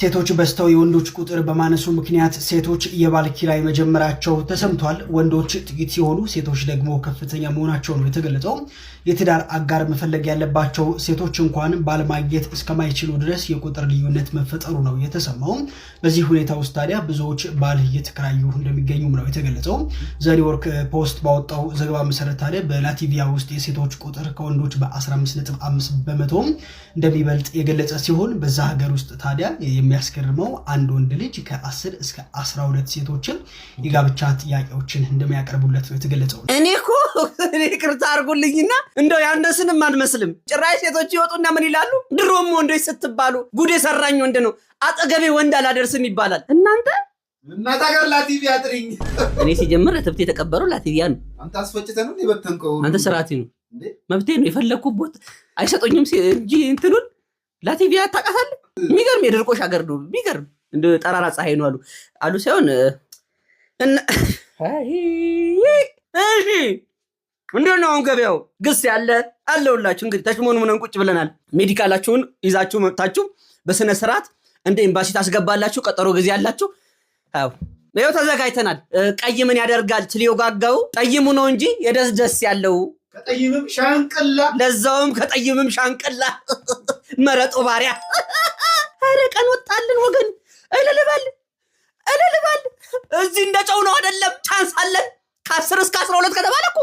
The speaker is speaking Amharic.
ሴቶች በስተው የወንዶች ቁጥር በማነሱ ምክንያት ሴቶች የባል ኪራይ መጀመራቸው ተሰምቷል። ወንዶች ጥቂት ሲሆኑ ሴቶች ደግሞ ከፍተኛ መሆናቸው ነው የተገለጸው። የትዳር አጋር መፈለግ ያለባቸው ሴቶች እንኳን ባል ማግኘት እስከማይችሉ ድረስ የቁጥር ልዩነት መፈጠሩ ነው የተሰማው። በዚህ ሁኔታ ውስጥ ታዲያ ብዙዎች ባል እየተከራዩ እንደሚገኙም ነው የተገለጸው። ዘ ኒውዮርክ ፖስት ባወጣው ዘገባ መሰረት ታዲያ በላቲቪያ ውስጥ የሴቶች ቁጥር ከወንዶች በ15.5 በመቶ እንደሚበልጥ የገለጸ ሲሆን በዛ ሀገር ውስጥ ታዲያ የሚያስገርመው አንድ ወንድ ልጅ ከ10 እስከ 12 ሴቶችን የጋብቻ ጥያቄዎችን እንደሚያቀርቡለት ነው የተገለጸው። እኔ ይቅርታ አድርጉልኝና እንደው ያነስንም አንመስልም። ጭራሽ ሴቶች ይወጡና ምን ይላሉ? ድሮም ወንዶች ስትባሉ ጉድ የሰራኝ ወንድ ነው፣ አጠገቤ ወንድ አላደርስም ይባላል። እናንተ ሀገር ላቲቪያ ጥሪኝ። እኔ ሲጀምር ትብት የተቀበረው ላቲቪያ ነው። አንተ አስፈጭተህ ነው የበተንከው። አንተ ስራቲ ነው መብቴ ነው የፈለኩበት አይሰጡኝም እንጂ እንትኑን ላቲቪያ ታውቃታለህ? የሚገርም የድርቆሽ ሀገር ነው። የሚገርም እንደ ጠራራ ፀሐይ ነው አሉ ሳይሆን እሺ እንደው ነው ገበያው ግስ ያለ አለውላችሁ። እንግዲህ ተሽሞኑን ቁጭ ብለናል። ሜዲካላችሁን ይዛችሁ መጥታችሁ በስነ ስርዓት እንደ ኤምባሲ ታስገባላችሁ። ቀጠሮ ጊዜ ያላችሁ አው ነው ተዘጋጅተናል። ቀይ ምን ያደርጋል ትሊዮጋጋው ጠይሙ ነው እንጂ የደስ ያለው ከጠይምም ሻንቅላ ለዛውም ከጠይምም ሻንቅላ መረጦ ባሪያ። አረ ቀን ወጣልን ወገን። እልልበል እዚህ እንደጨው ነው አይደለም። ቻንስ አለን ከ10 እስከ 12 ከተባለኩ